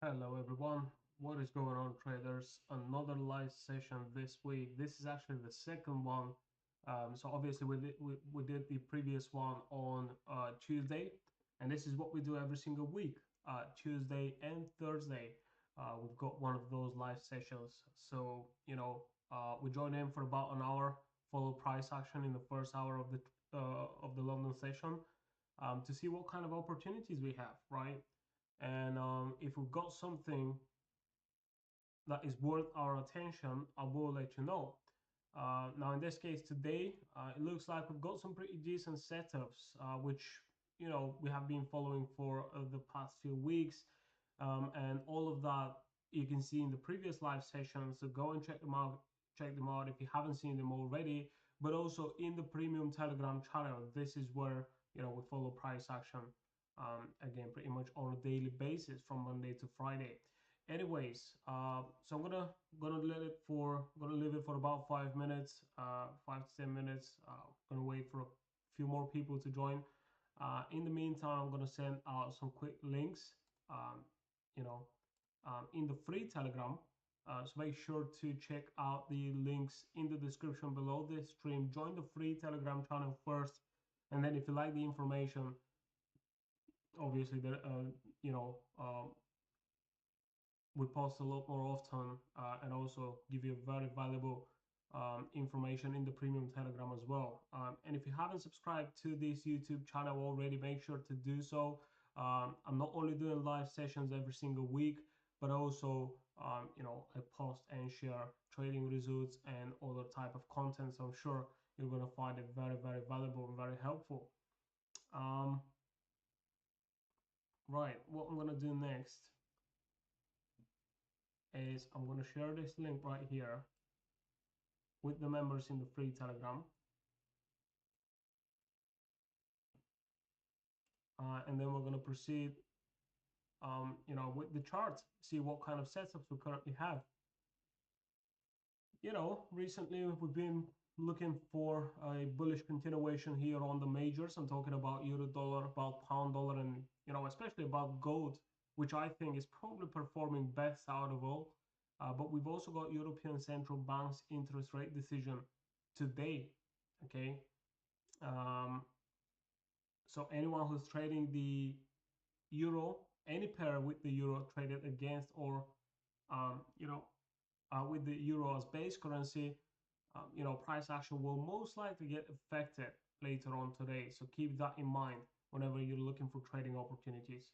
Hello everyone, what is going on traders? Another live session this week. This is actually the second one. So obviously we did the previous one on Tuesday, and this is what we do every single week, Tuesday and Thursday. We've got one of those live sessions. So we join in for about an hour, follow price action in the first hour of the London session, to see what kind of opportunities we have, right? And if we've got something that is worth our attention, I will let you know. Now, in this case today, it looks like we've got some pretty decent setups, which we have been following for the past few weeks, and all of that you can see in the previous live sessions. So go and check them out. Check them out if you haven't seen them already. But also in the premium Telegram channel, this is where we follow price action, again pretty much on a daily basis from Monday to Friday. Anyways, so I'm gonna leave it for about 5 minutes, 5 to 10 minutes. Gonna wait for a few more people to join. In the meantime, I'm gonna send out some quick links, um, you know, in the free Telegram. So make sure to check out the links in the description below this stream. Join the free Telegram channel first, and then if you like the information, obviously there, we post a lot more often, and also give you very valuable information in the premium Telegram as well. And if you haven't subscribed to this YouTube channel already, make sure to do so. I'm not only doing live sessions every single week, but also I post and share trading results and other type of content. So I'm sure you're going to find it very, very valuable and very helpful. Right, what I'm going to do next is I'm going to share this link right here with the members in the free Telegram. And then we're going to proceed with the charts, see what kind of setups we currently have. Recently we've been looking for a bullish continuation here on the majors. I'm talking about euro dollar, about pound dollar, and especially about gold, which I think is probably performing best out of all. But we've also got European Central Bank's interest rate decision today. Okay. So anyone who's trading the euro, any pair with the euro traded against, or with the euro as base currency, price action will most likely get affected later on today. So keep that in mind whenever you're looking for trading opportunities.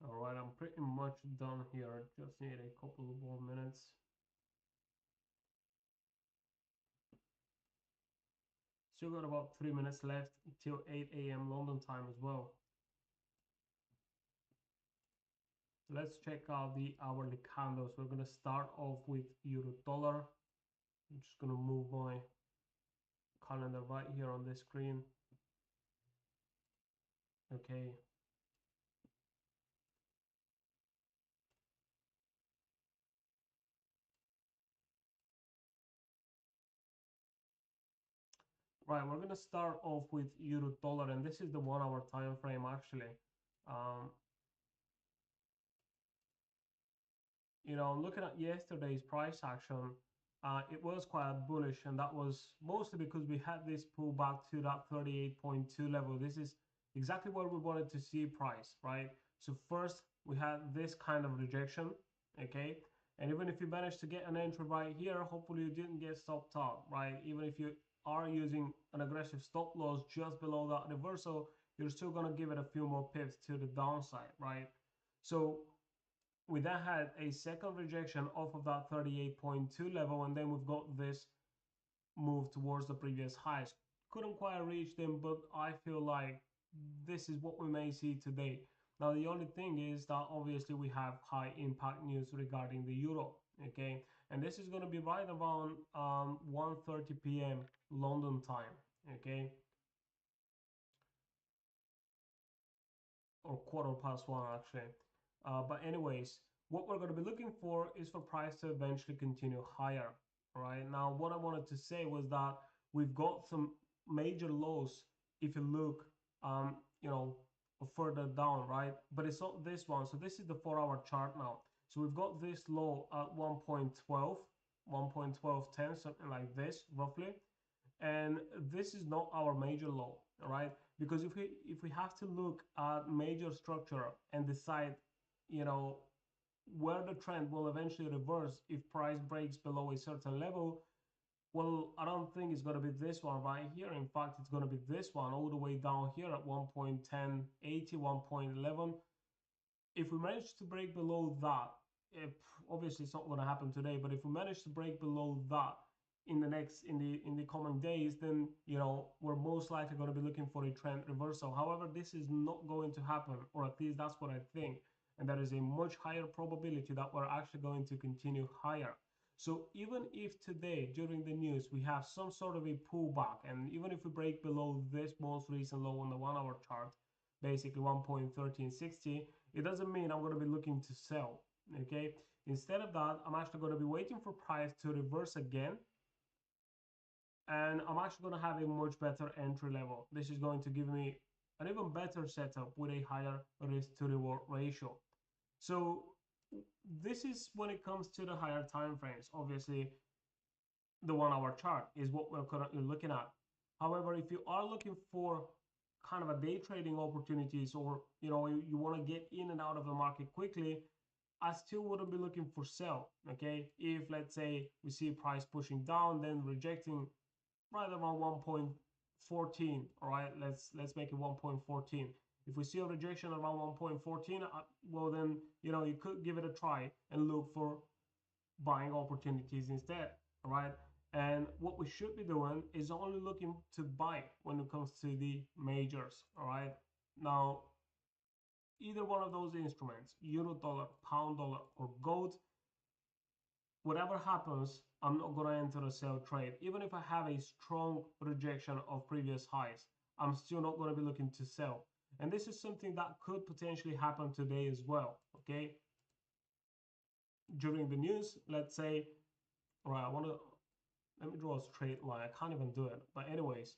All right, I'm pretty much done here. Just need a couple of more minutes. Still got about 3 minutes left till 8 a.m. London time as well. Let's check out the hourly candles. We're going to start off with euro dollar. I'm just going to move my calendar right here on the screen. Okay. Right, we're going to start off with euro dollar, and this is the 1 hour time frame actually. Looking at yesterday's price action, it was quite bullish, and that was mostly because we had this pullback to that 38.2 level. This is exactly where we wanted to see price, right? So first we had this kind of rejection, okay? And even if you managed to get an entry right here, hopefully you didn't get stopped out, right? Even if you are using an aggressive stop loss just below that reversal, you're still going to give it a few more pips to the downside, right? So we then had a second rejection off of that 38.2 level, and then we've got this move towards the previous highs. Couldn't quite reach them, but I feel like this is what we may see today. Now, the only thing is that obviously we have high impact news regarding the euro, okay? And this is going to be right around 1:30 p.m. London time, okay? Or 1:15 actually. But anyways, what we're going to be looking for is for price to eventually continue higher. Right now, what I wanted to say was that we've got some major lows. If you look, you know, further down, right? But it's not this one. So this is the 4-hour chart now. So we've got this low at 1.12, 1.1210, something like this, roughly. And this is not our major low, all right? Because if we have to look at major structure and decide, you know, where the trend will eventually reverse if price breaks below a certain level, well, I don't think it's going to be this one right here. In fact, it's going to be this one all the way down here at 1.1080, 1.11. If we manage to break below that, if, obviously it's not going to happen today, but if we manage to break below that in the coming days, then you know we're most likely going to be looking for a trend reversal. However, this is not going to happen, or at least that's what I think, and there is a much higher probability that we're actually going to continue higher. So even if today during the news we have some sort of a pullback, and even if we break below this most recent low on the 1-hour chart, basically 1.1360, it doesn't mean I'm going to be looking to sell. Okay, instead of that, I'm actually going to be waiting for price to reverse again, and I'm actually going to have a much better entry level. This is going to give me an even better setup with a higher risk to reward ratio. So this is when it comes to the higher time frames. Obviously, the 1-hour chart is what we're currently looking at. However, if you are looking for kind of a day trading opportunities, or you know you want to get in and out of the market quickly, I still wouldn't be looking for sell. Okay, if let's say we see price pushing down, then rejecting right around 1.14, all right, let's make it 1.14. If we see a rejection around 1.14, well then you know you could give it a try and look for buying opportunities instead, all right? And what we should be doing is only looking to buy when it comes to the majors, all right? Now, either one of those instruments, euro dollar, pound dollar, or gold, whatever happens, I'm not going to enter a sell trade. Even if I have a strong rejection of previous highs, I'm still not going to be looking to sell. And this is something that could potentially happen today as well, okay? During the news, let's say, all right, let me draw a straight line. I can't even do it. But anyways,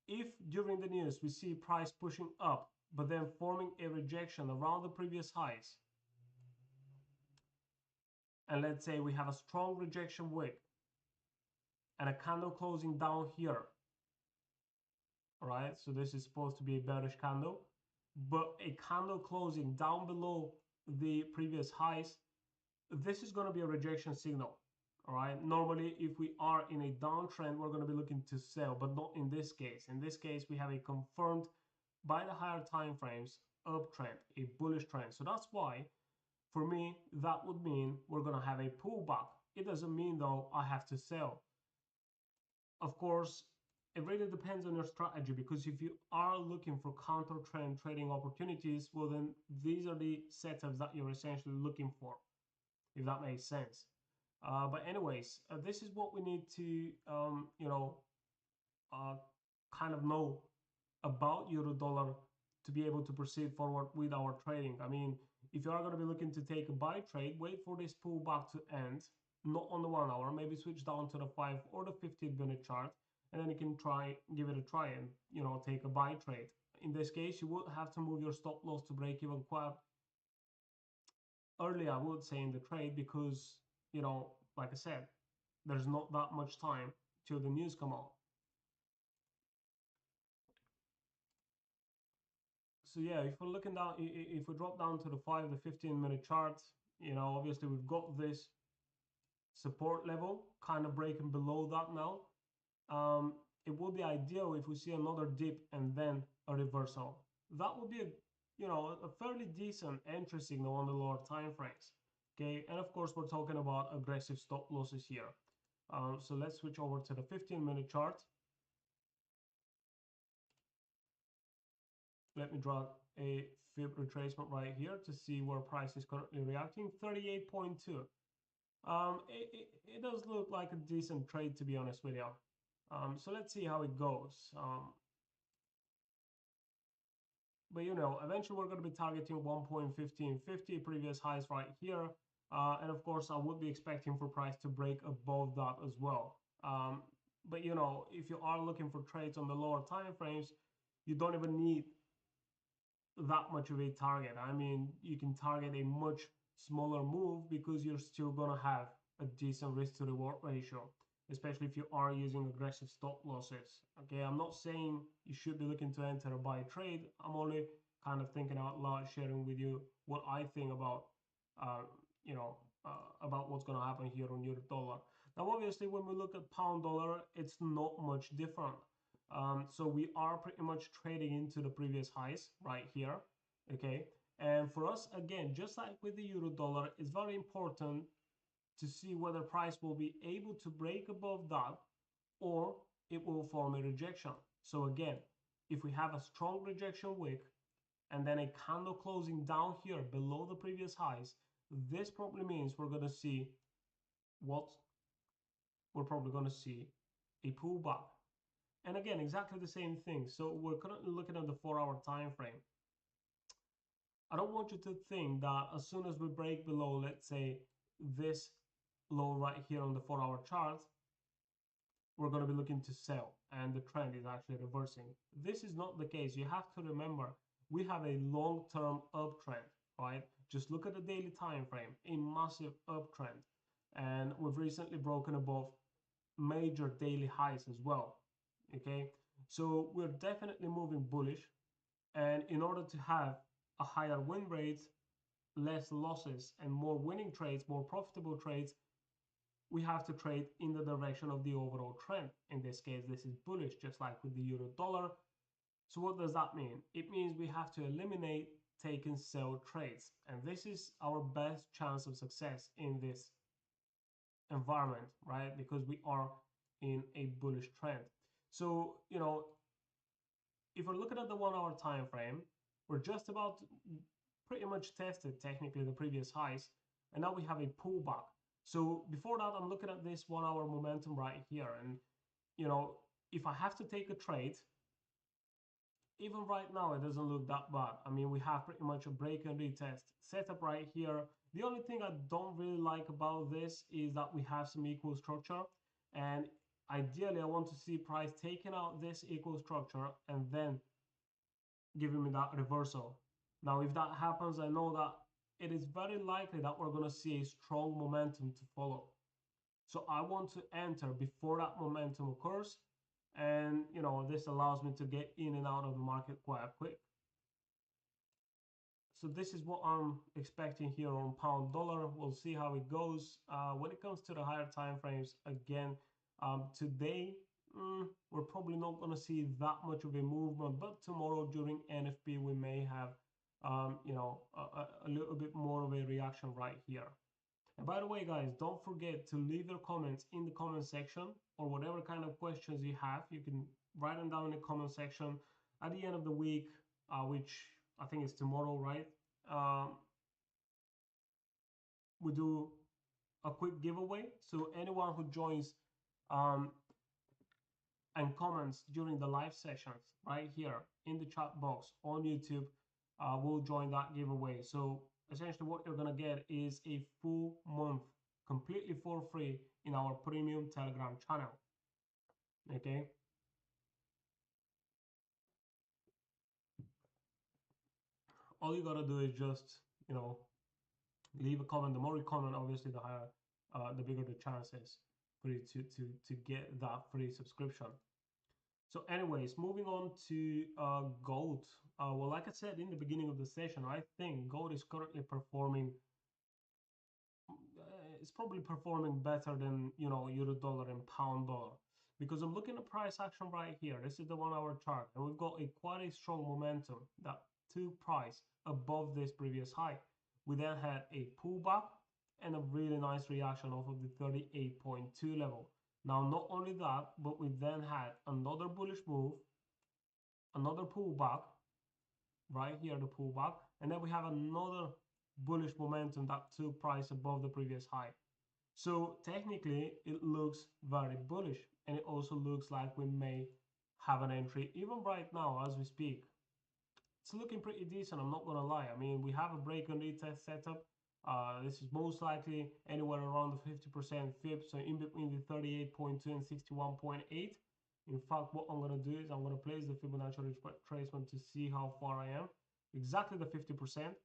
if during the news we see price pushing up, but then forming a rejection around the previous highs, and let's say we have a strong rejection wick and a candle closing down here, all right? So this is supposed to be a bearish candle, but a candle closing down below the previous highs, this is going to be a rejection signal. All right, normally if we are in a downtrend, we're going to be looking to sell, but not in this case. In this case, we have a confirmed by the higher time frames uptrend, a bullish trend. So that's why for me that would mean we're going to have a pullback. It doesn't mean though I have to sell. Of course, it really depends on your strategy, because if you are looking for counter trend trading opportunities, well then these are the setups that you're essentially looking for, if that makes sense. But anyways, this is what we need to, you know, kind of know about euro dollar to be able to proceed forward with our trading. I mean, if you are going to be looking to take a buy trade, wait for this pullback to end, not on the 1 hour, maybe switch down to the 5 or the 15-minute chart, and then you can give it a try and, you know, take a buy trade. In this case, you would have to move your stop loss to break even quite early, I would say, in the trade, because, you know, like I said, there's not that much time till the news come out. So yeah, if we're looking down, if we drop down to the 5, the 15-minute chart, you know, obviously we've got this support level kind of breaking below that now. it would be ideal if we see another dip and then a reversal. That would be a fairly decent entry signal on the lower time frames. Okay, and of course we're talking about aggressive stop losses here. So let's switch over to the 15-minute chart. Let me draw a fib retracement right here to see where price is currently reacting. 38.2. It does look like a decent trade, to be honest with you. So let's see how it goes. But eventually we're going to be targeting 1.1550 previous highs right here. And of course, I would be expecting for price to break above that as well. But if you are looking for trades on the lower time frames, you don't even need that much of a target. I mean, you can target a much smaller move because you're still going to have a decent risk to reward ratio, especially if you are using aggressive stop losses. Okay, I'm not saying you should be looking to enter a buy trade. I'm only kind of thinking out loud, sharing with you what I think about about what's going to happen here on euro dollar. Now obviously when we look at pound dollar, it's not much different. So we are pretty much trading into the previous highs right here. Okay, and for us, again, just like with the euro dollar, it's very important to see whether price will be able to break above that or it will form a rejection. So again, if we have a strong rejection wick and then a candle closing down here below the previous highs, this probably means we're going to see a pullback. And again, exactly the same thing. So we're currently looking at the 4-hour time frame. I don't want you to think that as soon as we break below, let's say, this low right here on the 4-hour chart, we're going to be looking to sell and the trend is actually reversing. This is not the case. You have to remember, we have a long-term uptrend, right? Just look at the daily time frame, a massive uptrend. And we've recently broken above major daily highs as well. Okay, so we're definitely moving bullish, and in order to have a higher win rate, less losses, and more winning trades, more profitable trades, we have to trade in the direction of the overall trend. In this case, this is bullish, just like with the euro dollar. So what does that mean? It means we have to eliminate take and sell trades, and this is our best chance of success in this environment, right? Because we are in a bullish trend. So if we're looking at the 1-hour time frame, we're just about pretty much tested technically the previous highs, and now we have a pullback. So before that, I'm looking at this 1-hour momentum right here, and if I have to take a trade, even right now it doesn't look that bad. I mean, we have pretty much a break and retest setup right here. The only thing I don't really like about this is that we have some equal structure, and ideally I want to see price taking out this equal structure and then giving me that reversal. Now if that happens, I know that it is very likely that we're going to see a strong momentum to follow. So I want to enter before that momentum occurs, and this allows me to get in and out of the market quite quick. So this is what I'm expecting here on pound dollar. We'll see how it goes. When it comes to the higher time frames, again, today we're probably not going to see that much of a movement, but tomorrow during NFP we may have a little bit more of a reaction right here. And by the way, guys, don't forget to leave your comments in the comment section, or whatever kind of questions you have. You can write them down in the comment section. At the end of the week, which I think is tomorrow, right? We do a quick giveaway. So anyone who joins and comments during the live sessions right here in the chat box on YouTube will join that giveaway. So essentially what you're going to get is a full month completely for free in our premium Telegram channel. Okay. All you gotta do is just leave a comment. The more you comment, obviously the higher the bigger the chances for you to get that free subscription. So anyways, moving on to gold. Well, like I said in the beginning of the session, I think gold is currently performing it's probably performing better than euro dollar and pound dollar. because I'm looking at price action right here. This is the 1 hour chart, and we've got quite a strong momentum that took price above this previous high. We then had a pullback and a really nice reaction off of the 38.2 level. Now, not only that, but we then had another bullish move, another pullback, right here, the pullback, and then we have another bullish momentum that took price above the previous high. So technically, it looks very bullish, and it also looks like we may have an entry even right now as we speak. It's looking pretty decent, I'm not gonna lie. I mean, we have a break and retest setup. This is most likely anywhere around the 50% fib, so in between the 38.2 and 61.8. In fact, what I'm gonna do is I'm gonna place the Fibonacci retracement to see how far I am. Exactly the 50%.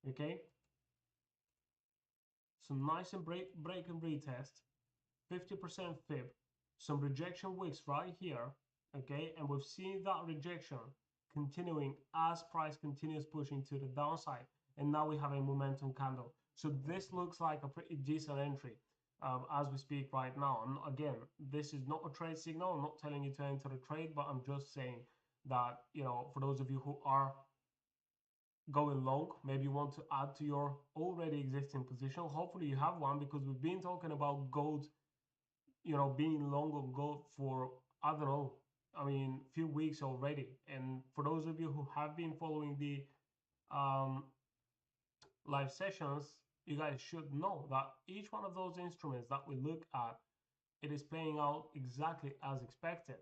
Okay. So nice and break and retest, 50% fib, some rejection wicks right here, okay, and we've seen that rejection continuing as price continues pushing to the downside, and now we have a momentum candle. So this looks like a pretty decent entry as we speak right now. And again, this is not a trade signal. I'm not telling you to enter a trade, but I'm just saying that, you know, for those of you who are going long, maybe you want to add to your already existing position. Hopefully you have one, because we've been talking about gold, you know, being long on gold for, I don't know, I mean, few weeks already. And for those of you who have been following the live sessions, you guys should know that each one of those instruments that we look at, it is playing out exactly as expected.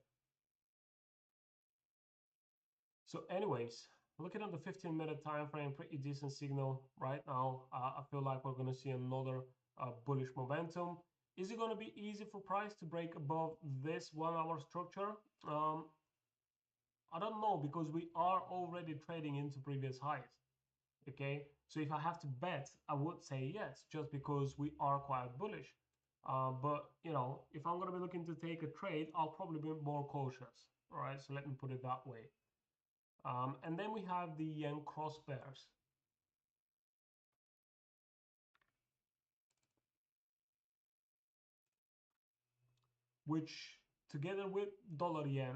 So anyways, looking at the 15-minute time frame, pretty decent signal right now. I feel like we're going to see another bullish momentum. Is it going to be easy for price to break above this 1 hour structure? I don't know, because we are already trading into previous highs. Okay, so if I have to bet, I would say yes, just because we are quite bullish. But you know, if I'm going to be looking to take a trade, I'll probably be more cautious. All right, so let me put it that way. And then we have the yen cross pairs, which together with dollar yen,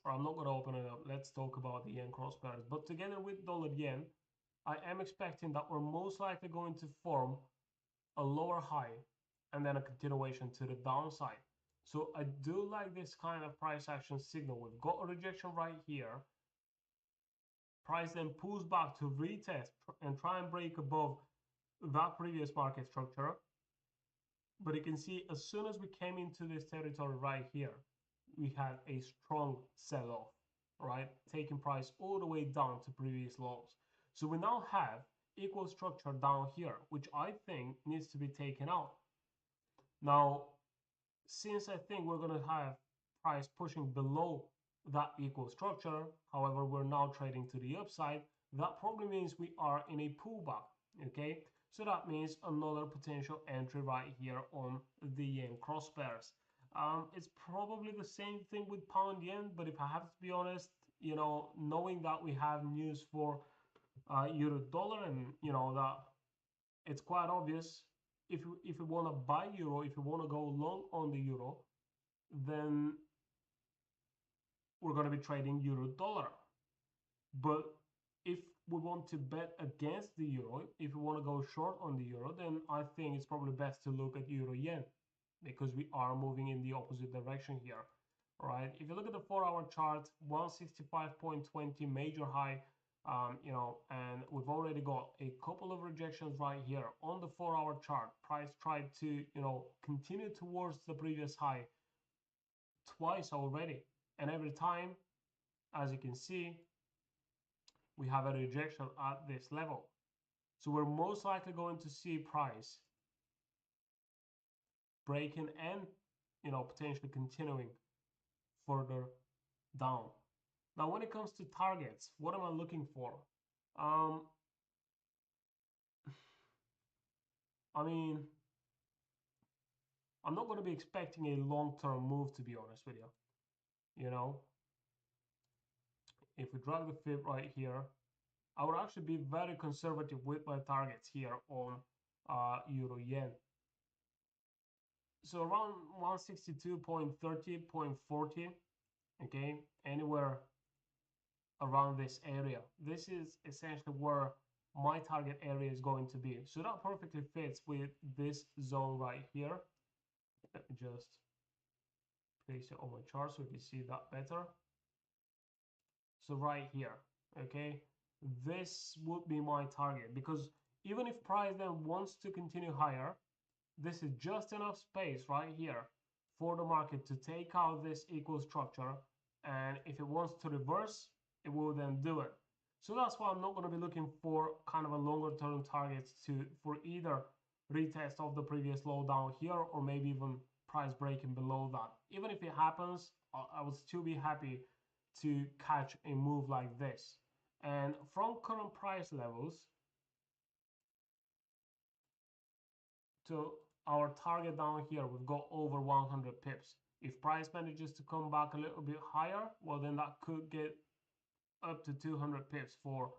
or I'm not going to open it up. Let's talk about the yen cross pairs. But together with dollar yen, I am expecting that we're most likely going to form a lower high and then a continuation to the downside. So I do like this kind of price action signal. We've got a rejection right here. Price then pulls back to retest and try and break above that previous market structure. But you can see as soon as we came into this territory right here, we had a strong sell-off, right? Taking price all the way down to previous lows. So we now have equal structure down here, which I think needs to be taken out. Now, since I think we're going to have price pushing below that equal structure, however, we're now trading to the upside, that probably means we are in a pullback, okay? So that means another potential entry right here on the yen cross pairs. It's probably the same thing with pound yen, but if I have to be honest, you know, knowing that we have news for euro dollar, and you know that it's quite obvious, if you want to buy euro, if you want to go long on the euro, then we're going to be trading euro dollar. But if we want to bet against the euro, if we want to go short on the euro, then I think it's probably best to look at euro yen, because we are moving in the opposite direction here. All right, if you look at the 4-hour chart, 165.20 major high, you know, and we've already got a couple of rejections right here on the 4-hour chart. Price tried to, you know, continue towards the previous high twice already, and every time, as you can see, we have a rejection at this level. So we're most likely going to see price breaking and, you know, potentially continuing further down. Now, when it comes to targets, what am I looking for? I mean, I'm not going to be expecting a long-term move, to be honest with you. You know, if we drag the fib right here, I would actually be very conservative with my targets here on euro yen. So around 162.30.40, okay, anywhere around this area. This is essentially where my target area is going to be. So that perfectly fits with this zone right here. Let me just place it on my chart so you can see that better. So right here, okay, this would be my target, because even if price then wants to continue higher, this is just enough space right here for the market to take out this equal structure, and if it wants to reverse, it will then do it. So that's why I'm not going to be looking for kind of a longer term targets for either retest of the previous low down here, or maybe even price breaking below that. Even if it happens, I would still be happy to catch a move like this. And from current price levels to our target down here, we've got over 100 pips. If price manages to come back a little bit higher, well, then that could get up to 200 pips for,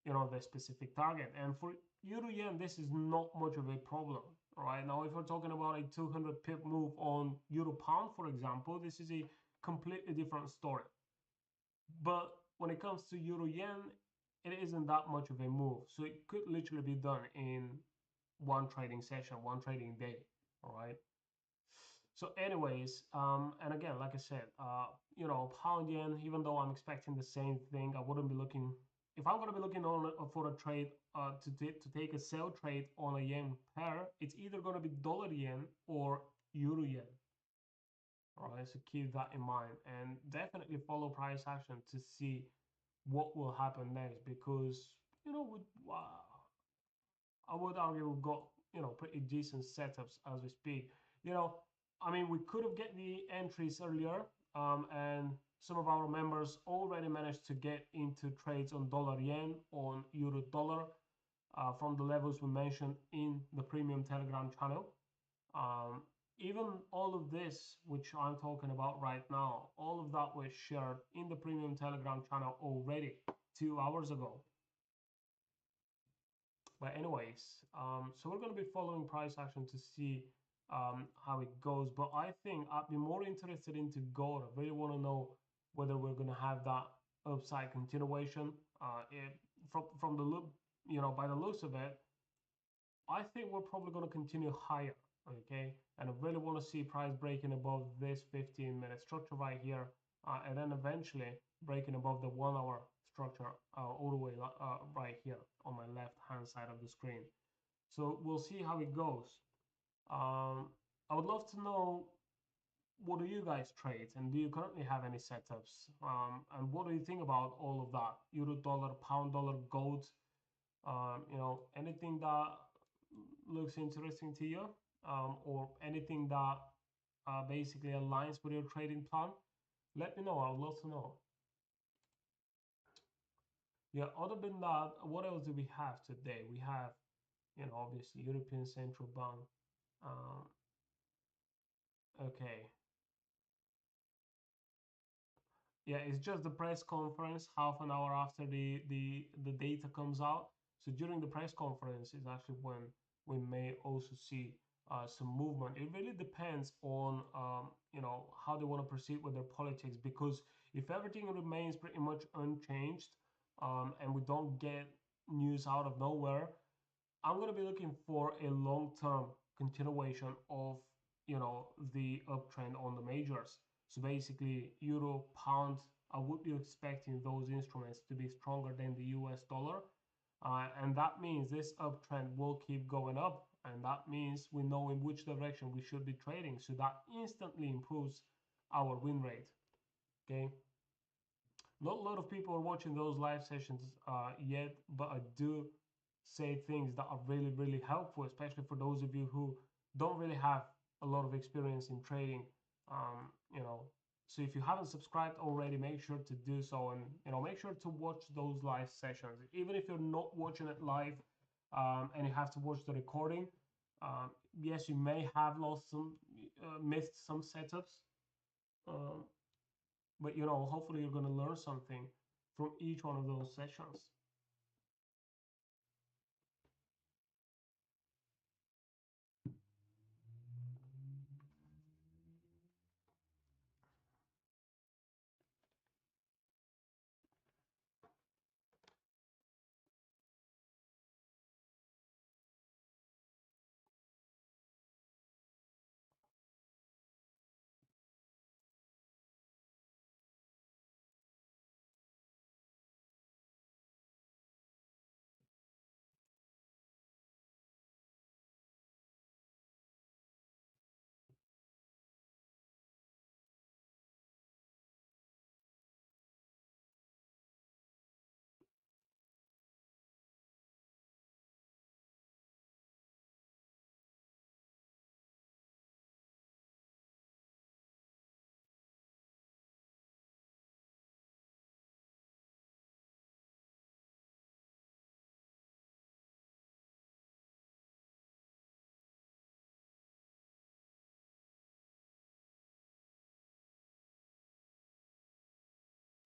you know, the specific target. And for euro yen, this is not much of a problem. Right now, if we're talking about a 200 pip move on euro pound, for example, this is a completely different story. But when it comes to euro yen, it isn't that much of a move. So it could literally be done in one trading session, one trading day. All right. So anyways, and again, like I said, you know, pound yen, even though I'm expecting the same thing, I wouldn't be looking, if I'm going to be looking on for a trade, to take a sell trade on a yen pair, it's either going to be dollar yen or euro yen. All right, so keep that in mind, and definitely follow price action to see what will happen next, because, you know, I would argue we've got, you know, pretty decent setups as we speak. You know, I mean, we could have get the entries earlier, and some of our members already managed to get into trades on dollar yen, on euro dollar, from the levels we mentioned in the premium Telegram channel. Um, Even all of this, which I'm talking about right now, all of that was shared in the premium Telegram channel already 2 hours ago. But anyways, so we're going to be following price action to see how it goes. But I think I'd be more interested into gold. I really want to know whether we're going to have that upside continuation. From the look, you know, by the looks of it, I think we're probably going to continue higher. Okay, and I really want to see price breaking above this 15-minute structure right here, and then eventually breaking above the 1 hour structure all the way right here on my left hand side of the screen. So we'll see how it goes. I would love to know, what do you guys trade, and do you currently have any setups? And what do you think about all of that? Euro dollar, pound dollar, gold, you know, anything that looks interesting to you, or anything that basically aligns with your trading plan, let me know. I would love to know. Yeah, other than that, what else do we have today? We have, you know, obviously European Central Bank. Um, okay. Yeah, it's just the press conference half an hour after the data comes out. So during the press conference is actually when we may also see some movement. It really depends on you know, how they want to proceed with their politics, because if everything remains pretty much unchanged, and we don't get news out of nowhere, I'm going to be looking for a long-term continuation of, you know, the uptrend on the majors. So basically, euro, pound, I would be expecting those instruments to be stronger than the US dollar. And that means this uptrend will keep going up. And that means we know in which direction we should be trading. So that instantly improves our win rate. Okay. Not a lot of people are watching those live sessions yet, but I do say things that are really, really helpful, especially for those of you who don't really have a lot of experience in trading. You know, so if you haven't subscribed already, make sure to do so, and, you know, make sure to watch those live sessions, even if you're not watching it live, and you have to watch the recording. Yes, you may have lost some, missed some setups. Um, but, you know, hopefully you're going to learn something from each one of those sessions.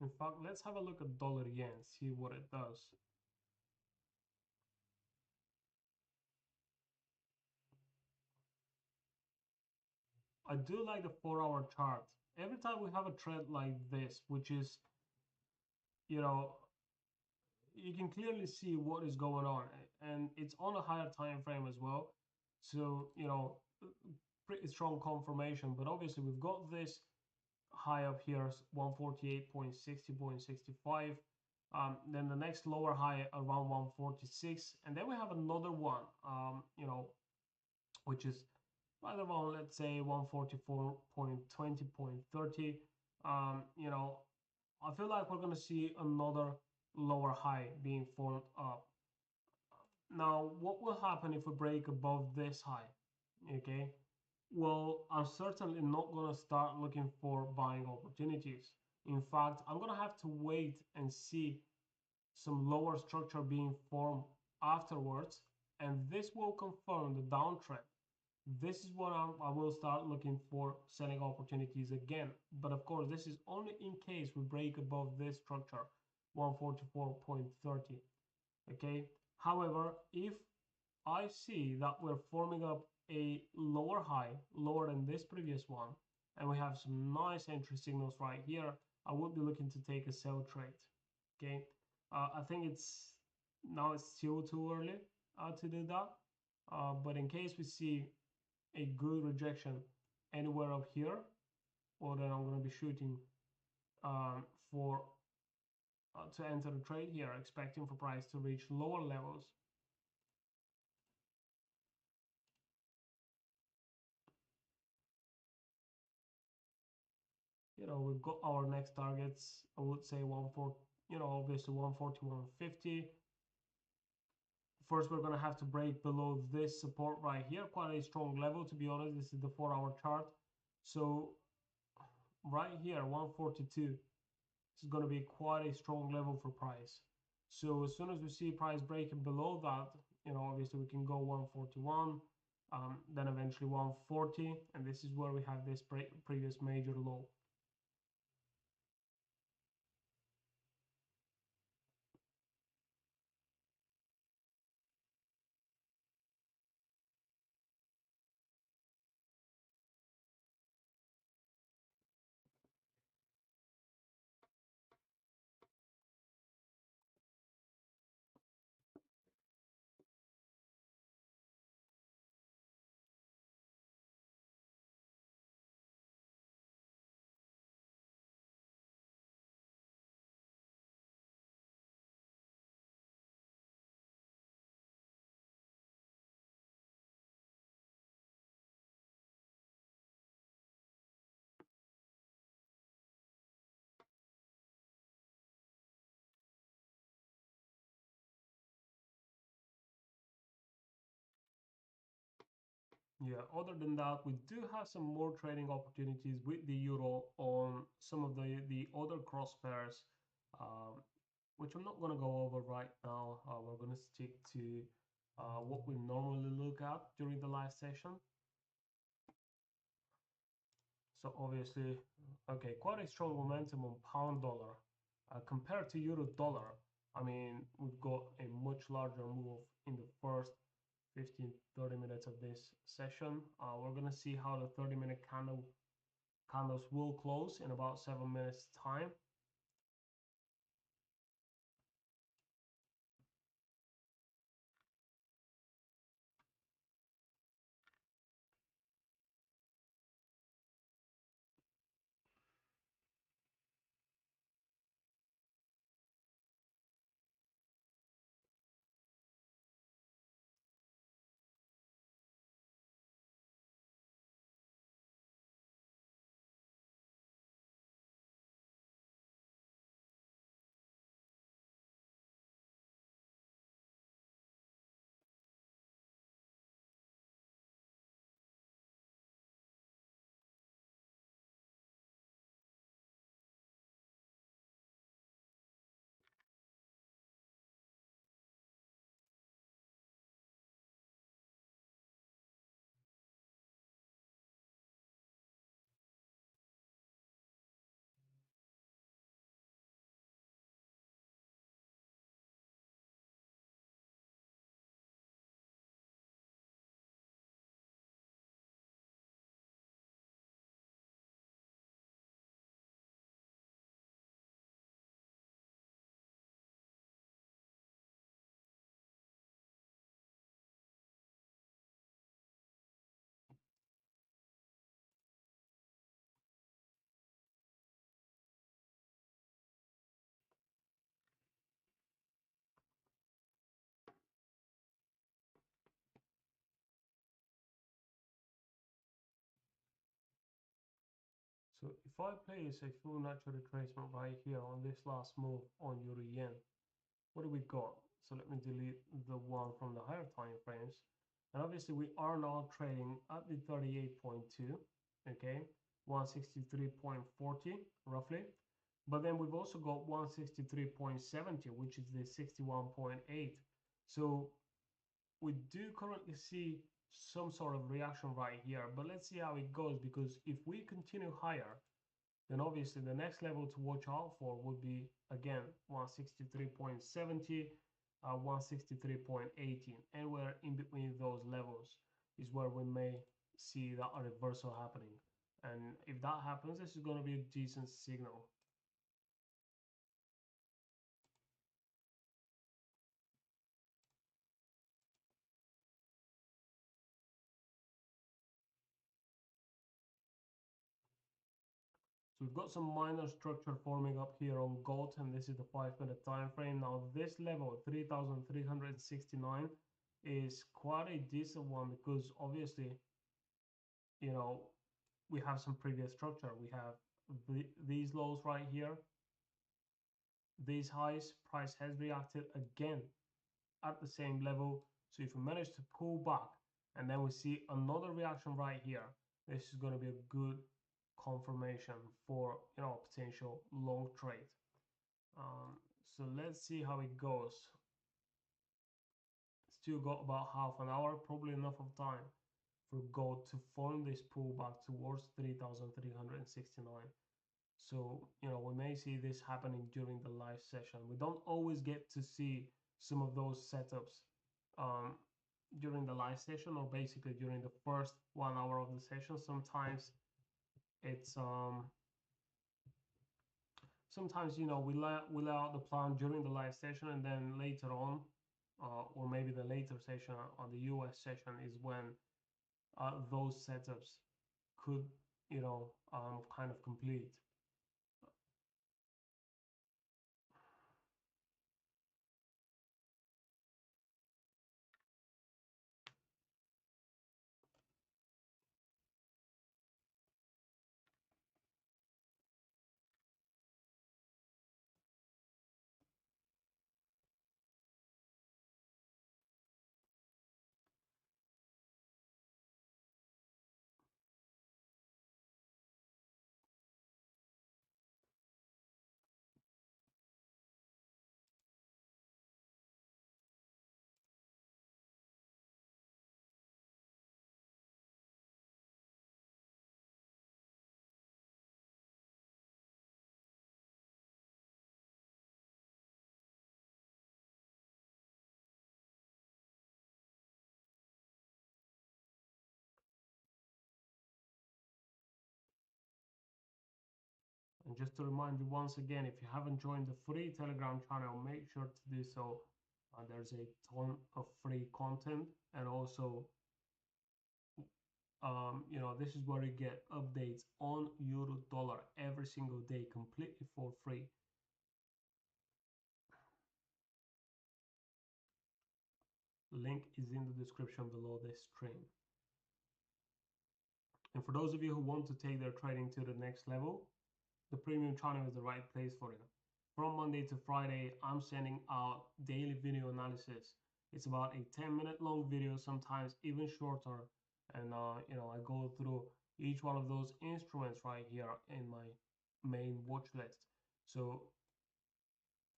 In fact, let's have a look at dollar yen, see what it does. I do like the 4-hour chart. Every time we have a trend like this, which is, you know, you can clearly see what is going on, and it's on a higher time frame as well. So, pretty strong confirmation. But obviously, we've got this high up here, 148.60.65. Then the next lower high around 146, and then we have another one, which is right around, let's say, 144.20.30. I feel like we're going to see another lower high being formed up. Now, what will happen if we break above this high? Okay, well, I'm certainly not going to start looking for buying opportunities. In fact, I'm going to have to wait and see some lower structure being formed afterwards, and this will confirm the downtrend. This is when I will start looking for selling opportunities again. But of course, this is only in case we break above this structure, 144.30. Okay. However, if I see that we're forming up a lower high, lower than this previous one, and we have some nice entry signals right here, I would be looking to take a sell trade. Okay. I think it's still too early to do that. But in case we see a good rejection anywhere up here, well, then I'm going to be shooting for to enter the trade here, expecting for price to reach lower levels. We've got our next targets. I would say obviously 140, 150. First, we're going to have to break below this support right here, quite a strong level, to be honest. This is the 4-hour chart. So right here, 142, this is going to be quite a strong level for price. So as soon as we see price breaking below that, obviously we can go 141, then eventually 140, and this is where we have this previous major low. Yeah, other than that, we do have some more trading opportunities with the euro on some of the other cross pairs, which I'm not going to go over right now. We're going to stick to what we normally look at during the live session. So obviously, okay, quite a strong momentum on pound dollar compared to euro dollar. I mean, we've got a much larger move in the first 15-30 minutes of this session. We're gonna see how the 30-minute candles will close in about 7 minutes time. if I place a Fibonacci retracement right here on this last move on Euro Yen, what do we got? So let me delete the one from the higher time frames. And obviously we are now trading at the 38.2, okay, 163.40 roughly. But then we've also got 163.70, which is the 61.8. So we do currently see some sort of reaction right here, but let's see how it goes, because if we continue higher, then obviously the next level to watch out for would be again 163.70, 163.18. Anywhere in between those levels is where we may see that a reversal happening. And if that happens, this is going to be a decent signal. So we've got some minor structure forming up here on gold, and this is the 5-minute time frame. Now this level 3,369 is quite a decent one, because obviously, you know, we have some previous structure. We have these lows right here, these highs. Price has reacted again at the same level. So if we manage to pull back and then we see another reaction right here, this is going to be a good confirmation for, you know, potential long trade. So let's see how it goes. Still got about half an hour, probably enough of time for gold to form this pullback towards 3,369. So, you know, we may see this happening during the live session. We don't always get to see some of those setups during the live session, or basically during the first 1 hour of the session. Sometimes it's sometimes, you know, we lay out the plan during the live session, and then later on, or maybe the later session on the US session is when those setups could, you know, kind of complete. And just to remind you once again, if you haven't joined the free Telegram channel, make sure to do so. There's a ton of free content, and also, you know, this is where you get updates on euro dollar every single day, completely for free. Link is in the description below this stream. And for those of you who want to take their trading to the next level, the premium channel is the right place for you. From Monday to Friday, I'm sending out daily video analysis. It's about a 10-minute long video, sometimes even shorter. And, you know, I go through each one of those instruments right here in my main watch list. So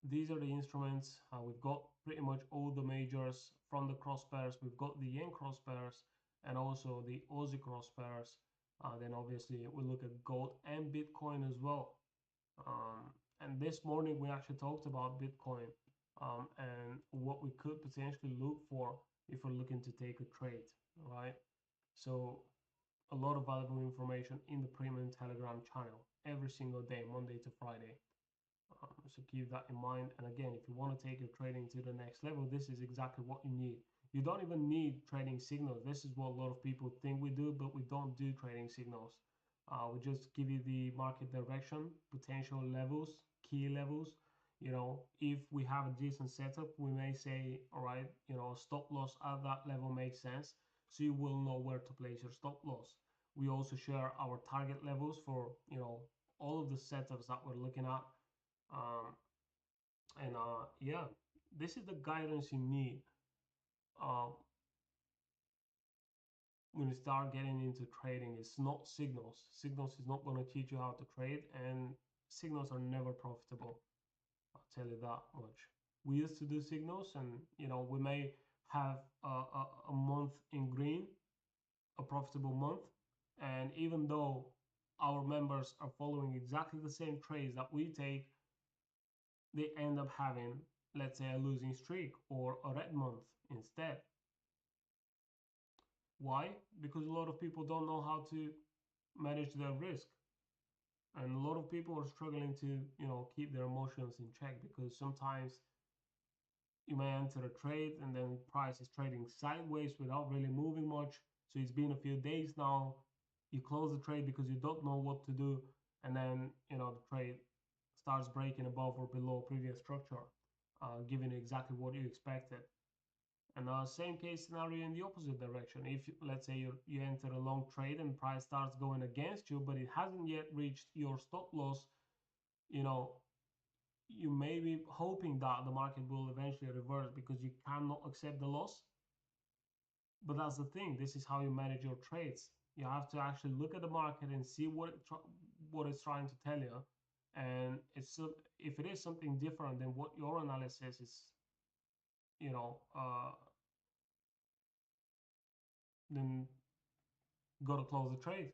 these are the instruments. We've got pretty much all the majors from the cross pairs. We've got the yen cross pairs and also the Aussie cross pairs. Then obviously we look at gold and Bitcoin as well. And this morning we actually talked about Bitcoin and what we could potentially look for if we're looking to take a trade, right? So a lot of valuable information in the premium Telegram channel every single day, Monday to Friday. So keep that in mind. And again, if you want to take your trading to the next level, this is exactly what you need. You don't even need trading signals. This is what a lot of people think we do, but we don't do trading signals. We just give you the market direction, potential levels, key levels. You know, if we have a decent setup, we may say, all right, you know, stop loss at that level makes sense. So you will know where to place your stop loss. We also share our target levels for, you know, all of the setups that we're looking at. And yeah, this is the guidance you need uh, when you start getting into trading. It's not signals. Signals is not going to teach you how to trade, and signals are never profitable. I'll tell you that much. We used to do signals, and we may have a month in green, a profitable month, and even though our members are following exactly the same trades that we take, they end up having, let's say, a losing streak or a red month instead. Why? Because a lot of people don't know how to manage their risk, and a lot of people are struggling to keep their emotions in check, because sometimes you may enter a trade and then price is trading sideways without really moving much. So it's been a few days now. You close the trade because you don't know what to do, and then the trade starts breaking above or below previous structure, giving you exactly what you expected. And same case scenario in the opposite direction. If let's say you enter a long trade and price starts going against you, but it hasn't yet reached your stop loss, you know, you may be hoping that the market will eventually reverse because you cannot accept the loss. But that's the thing. This is how you manage your trades. You have to actually look at the market and see what it's trying to tell you. And if it is something different than what your analysis is, you know, then gotta close the trade.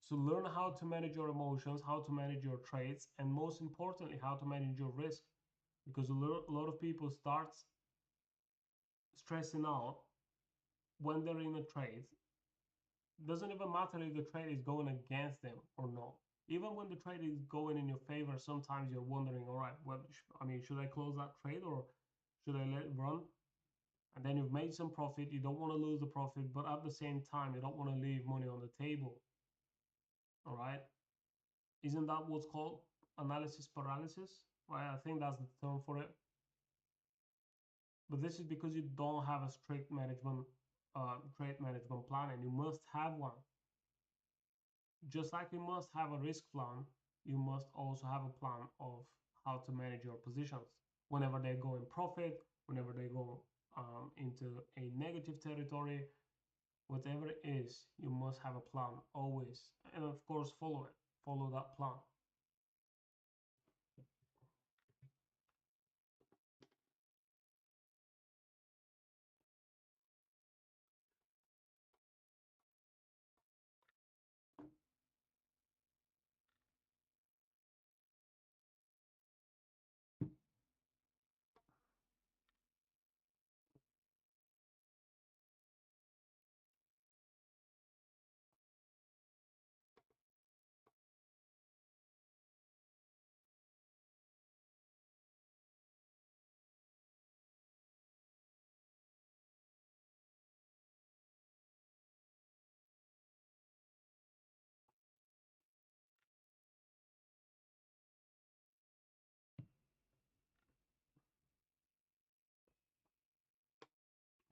So learn how to manage your emotions, how to manage your trades, and most importantly, how to manage your risk. Because a lot of people start stressing out when they're in a trade. Doesn't even matter if the trade is going against them or not. Even when the trade is going in your favor, sometimes you're wondering, all right, well, should I close that trade or should I let it run? And then you've made some profit. You don't want to lose the profit, but at the same time, you don't want to leave money on the table. All right. Isn't that what's called analysis paralysis? Right. I think that's the term for it. But this is because you don't have a strict trade management plan, and you must have one. Just like you must have a risk plan, you must also have a plan of how to manage your positions. Whenever they go in profit, whenever they go into a negative territory, whatever it is, you must have a plan always. And of course, follow it. Follow that plan.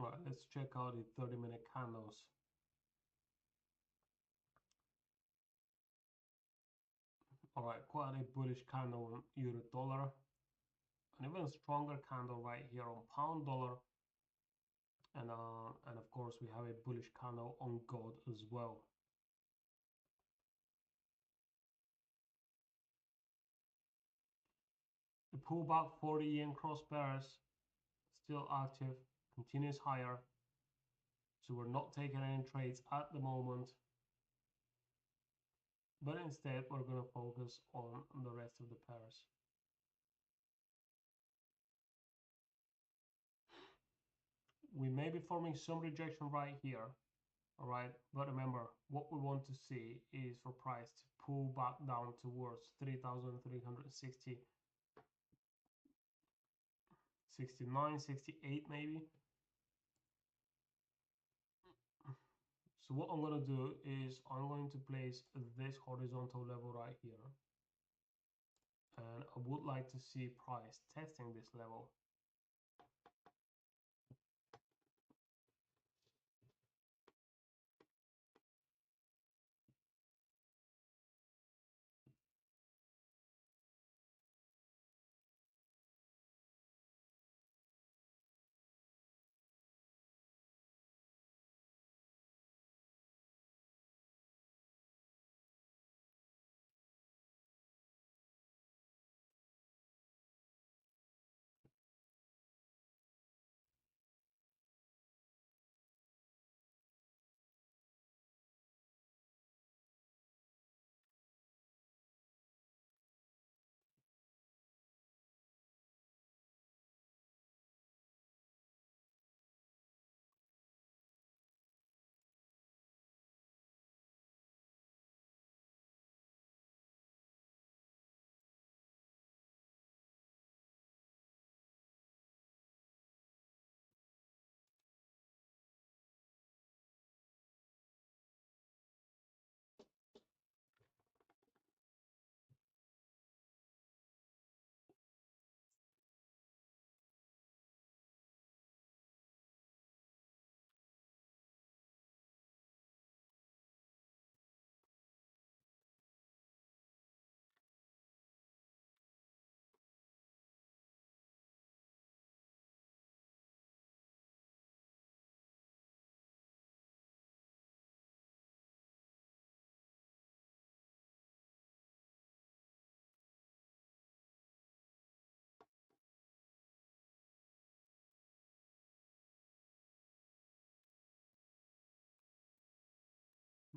Right, let's check out the 30-minute candles. All right, quite a bullish candle on euro dollar. An even stronger candle right here on pound dollar. And of course, we have a bullish candle on gold as well. The pullback 40 yen cross pairs still active, continues higher. So we're not taking any trades at the moment, but instead we're going to focus on the rest of the pairs. We may be forming some rejection right here, all right? But remember, what we want to see is for price to pull back down towards 3,360, 69, 68 maybe. So what I'm going to do is I'm going to place this horizontal level right here. And I would like to see price testing this level.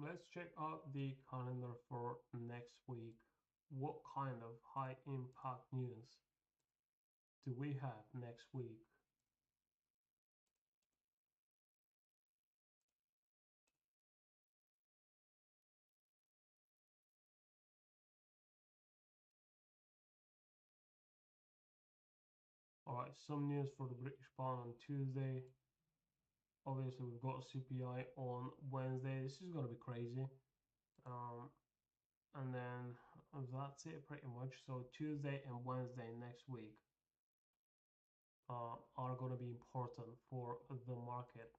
Let's check out the calendar for next week. What kind of high impact news do we have next week? All right, some news for the British pound on Tuesday. Obviously, we've got CPI on Wednesday. This is going to be crazy. And then that's it pretty much. So Tuesday and Wednesday next week are going to be important for the market,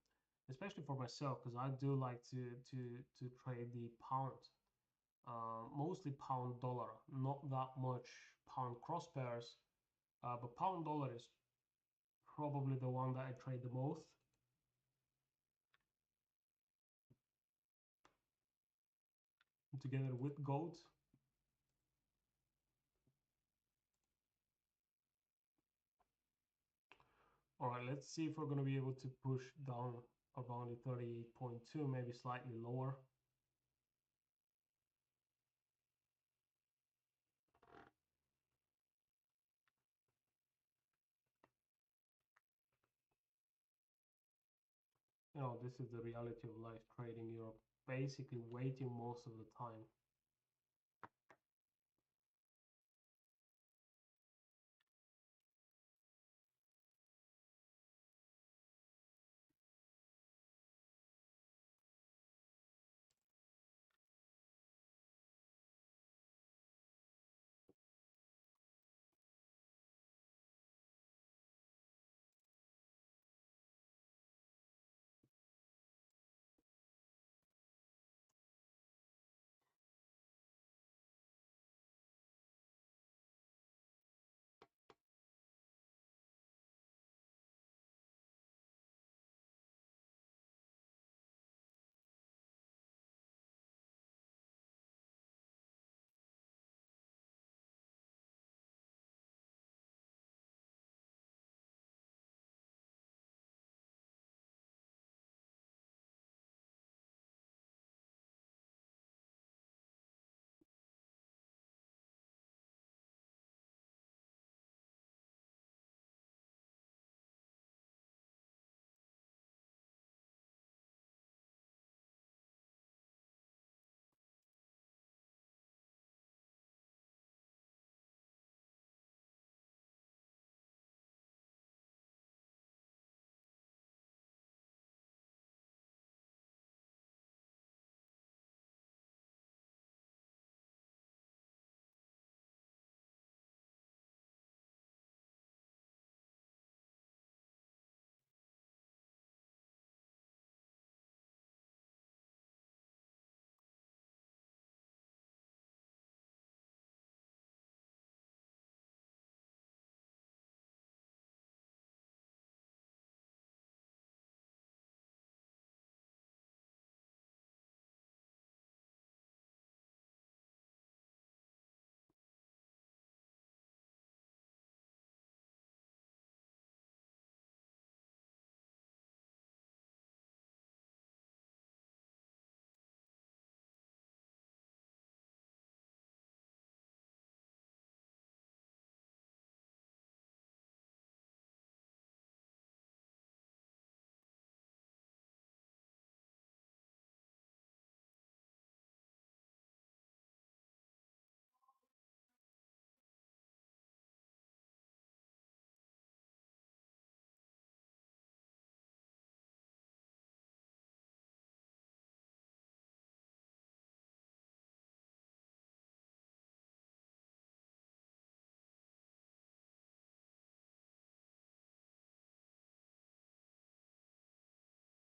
especially for myself, because I do like to trade the pound, mostly pound dollar, not that much pound cross pairs, but pound dollar is probably the one that I trade the most. Together with gold. All right, let's see if we're going to be able to push down around the 38.2, maybe slightly lower. You know, this is the reality of life trading. You're basically waiting most of the time.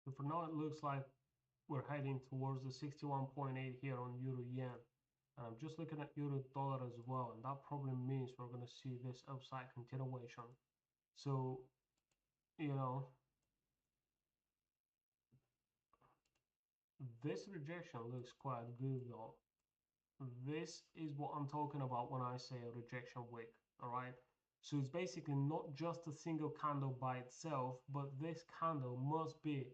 So for now, it looks like we're heading towards the 61.8 here on euro yen. And I'm just looking at euro dollar as well, and that probably means we're going to see this upside continuation. So, you know, this rejection looks quite good though. This is what I'm talking about when I say a rejection wick, all right? So it's basically not just a single candle by itself, but this candle must be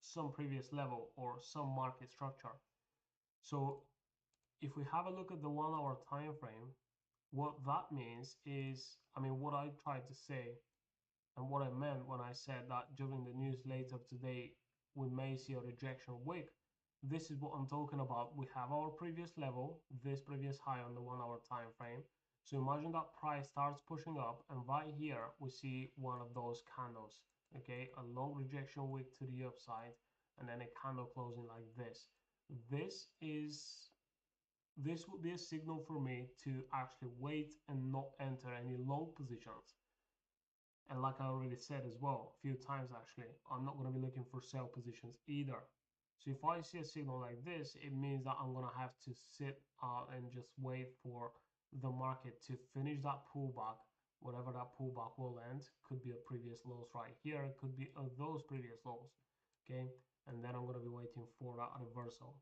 some previous level or some market structure. So if we have a look at the 1 hour time frame, what that means is, I mean, what I tried to say and what I meant when I said that during the news later today, we may see a rejection wick. This is what I'm talking about. We have our previous level, this previous high on the 1 hour time frame. So imagine that price starts pushing up, and right here we see one of those candles, okay, a long rejection wick to the upside, and then a candle closing like this. This would be a signal for me to actually wait and not enter any long positions. And like I already said as well, a few times actually, I'm not going to be looking for sell positions either. So if I see a signal like this, it means that I'm going to have to sit and just wait for the market to finish that pullback, whatever that pullback will end. Could be a previous lows right here, it could be those previous lows, okay? And then I'm going to be waiting for that reversal.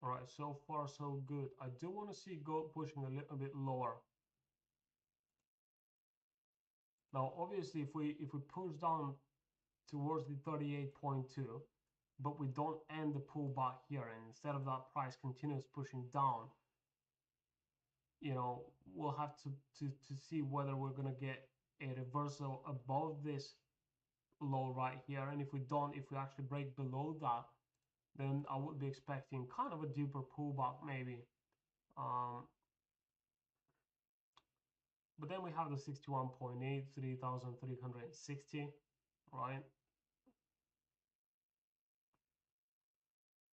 All right, so far so good. I do want to see gold pushing a little bit lower. Now, obviously, if we push down towards the 38.2, but we don't end the pullback here, and instead of that price continues pushing down, you know, we'll have to see whether we're gonna get a reversal above this low right here. And if we don't, if we actually break below that, then I would be expecting kind of a deeper pullback maybe. But then we have the 61.8, 3,360, right?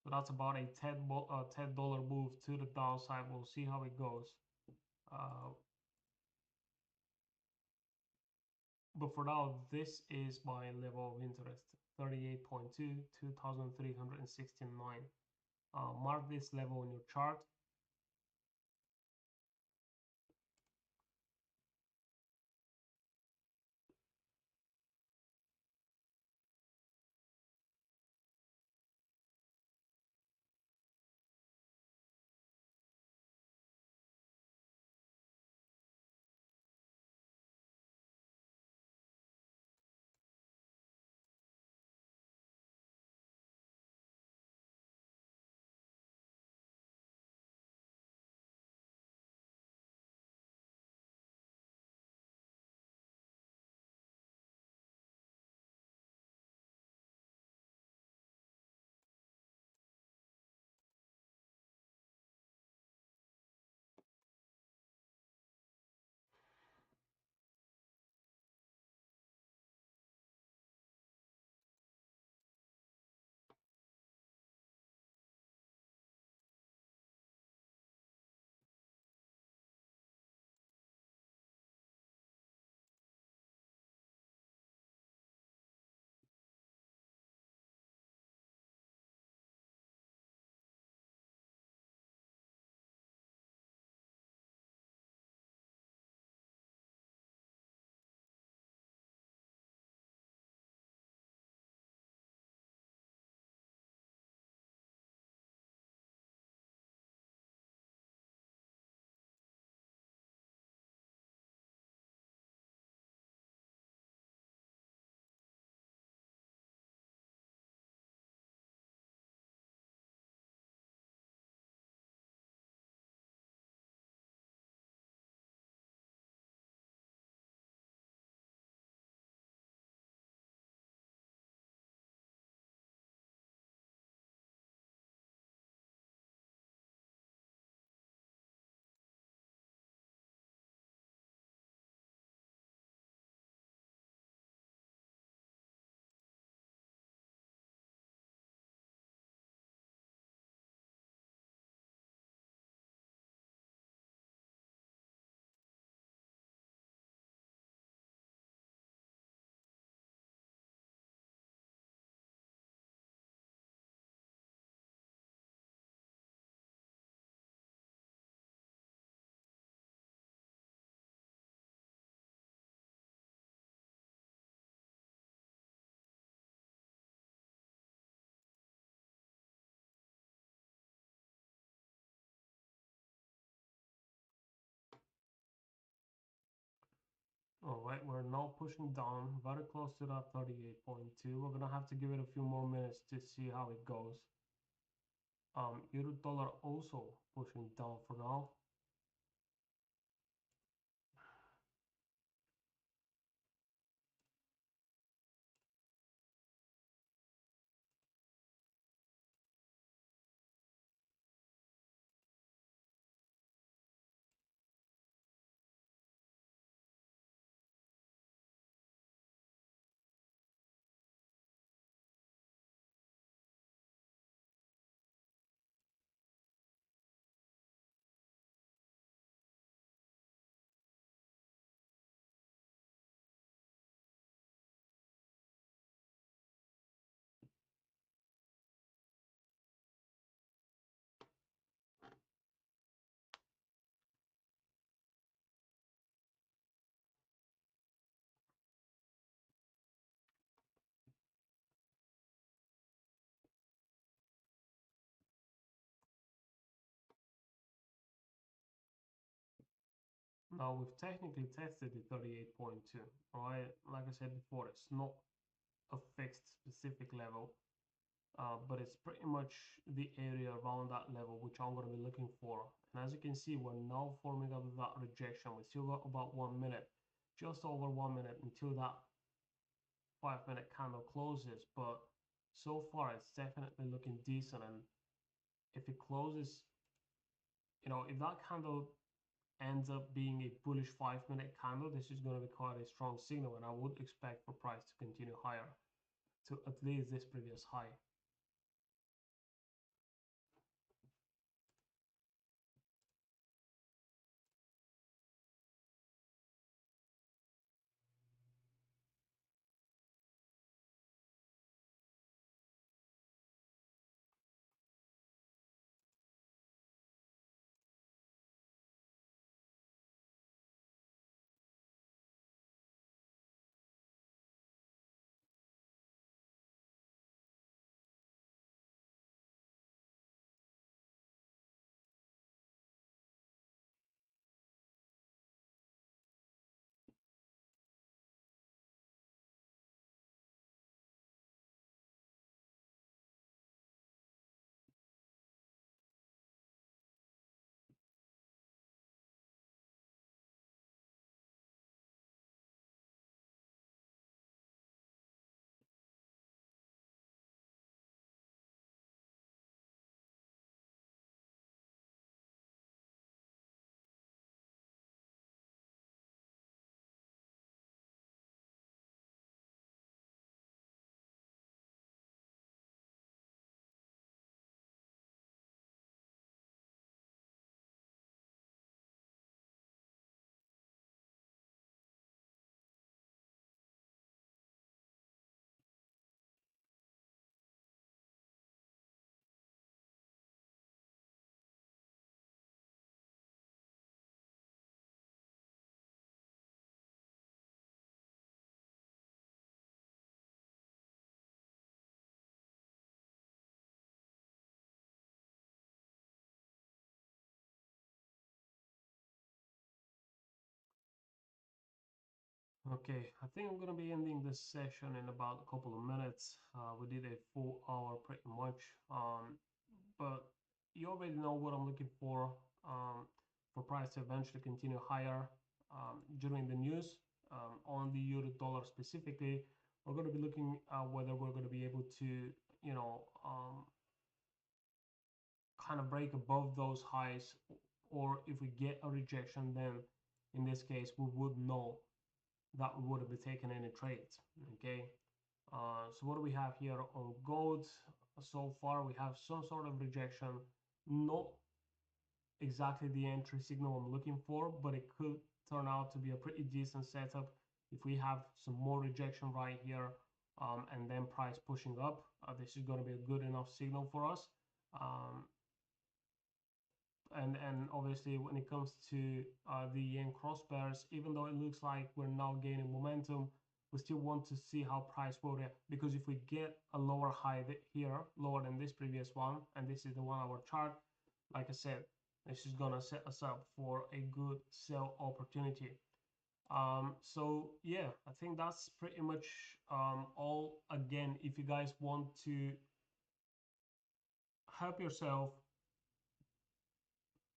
So that's about a $10 move to the downside. We'll see how it goes. But for now, this is my level of interest, 38.2, 2,369. Mark this level on your chart. right, we're now pushing down very close to that 38.2. We're gonna have to give it a few more minutes to see how it goes. Euro dollar also pushing down for now. Now we've technically tested the 38.2, right? Like I said before, it's not a fixed specific level, but it's pretty much the area around that level which I'm going to be looking for. And as you can see, we're now forming up that rejection. We still got about 1 minute, just over 1 minute until that 5-minute candle closes. But so far, it's definitely looking decent. And if it closes, if that candle ends up being a bullish 5-minute candle, this is going to be quite a strong signal, and I would expect for price to continue higher to at least this previous high. Okay, I think I'm gonna be ending this session in about a couple of minutes. We did a full hour pretty much, but you already know what I'm looking for price to eventually continue higher during the news. On the euro dollar specifically, we're going to be looking at whether we're going to be able to, kind of break above those highs, or if we get a rejection, then in this case we would know that we wouldn't be taking any trades. Okay, so what do we have here on gold? So far we have some sort of rejection, not exactly the entry signal I'm looking for, but it could turn out to be a pretty decent setup if we have some more rejection right here, and then price pushing up. This is going to be a good enough signal for us. And obviously when it comes to the yen cross pairs, even though it looks like we're now gaining momentum, we still want to see how price will react, because if we get a lower high here, lower than this previous one, and this is the 1 hour chart, like I said, this is gonna set us up for a good sell opportunity. So yeah, I think that's pretty much all. Again, if you guys want to help yourself,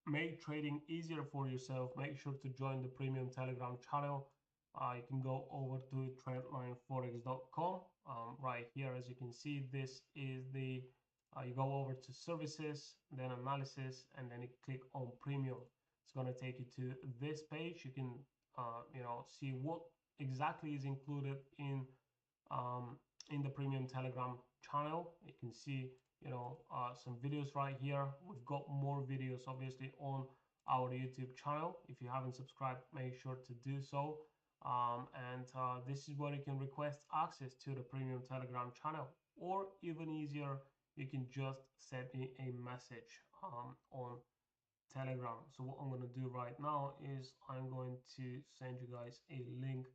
make trading easier for yourself, make sure to join the premium Telegram channel. You can go over to trendlineforex.com. Right here, as you can see, this is the you go over to services, then analysis, and then you click on premium. It's going to take you to this page. You can see what exactly is included um, in the premium Telegram channel. You can see some videos right here. We've got more videos obviously on our YouTube channel. If you haven't subscribed, make sure to do so. And this is where you can request access to the premium Telegram channel, or even easier, you can just send me a message on Telegram. So what I'm going to do right now is I'm going to send you guys a link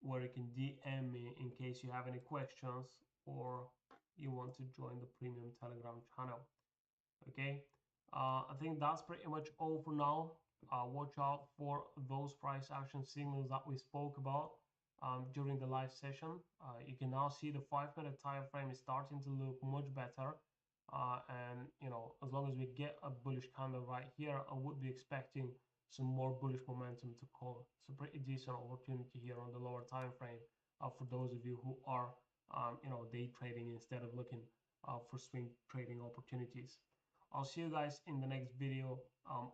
where you can DM me in case you have any questions or you want to join the premium Telegram channel. Okay, I think that's pretty much all for now. Watch out for those price action signals that we spoke about during the live session. You can now see the 5-minute time frame is starting to look much better. And as long as we get a bullish candle right here, I would be expecting some more bullish momentum to call. It's a pretty decent opportunity here on the lower time frame for those of you who are day trading instead of looking for swing trading opportunities. I'll see you guys in the next video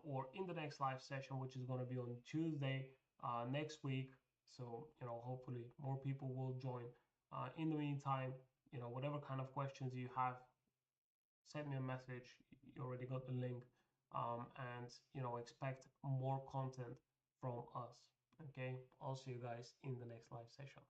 or in the next live session, which is going to be on Tuesday next week. So hopefully more people will join. In the meantime, whatever kind of questions you have, send me a message. You already got the link. And expect more content from us. Okay, I'll see you guys in the next live session.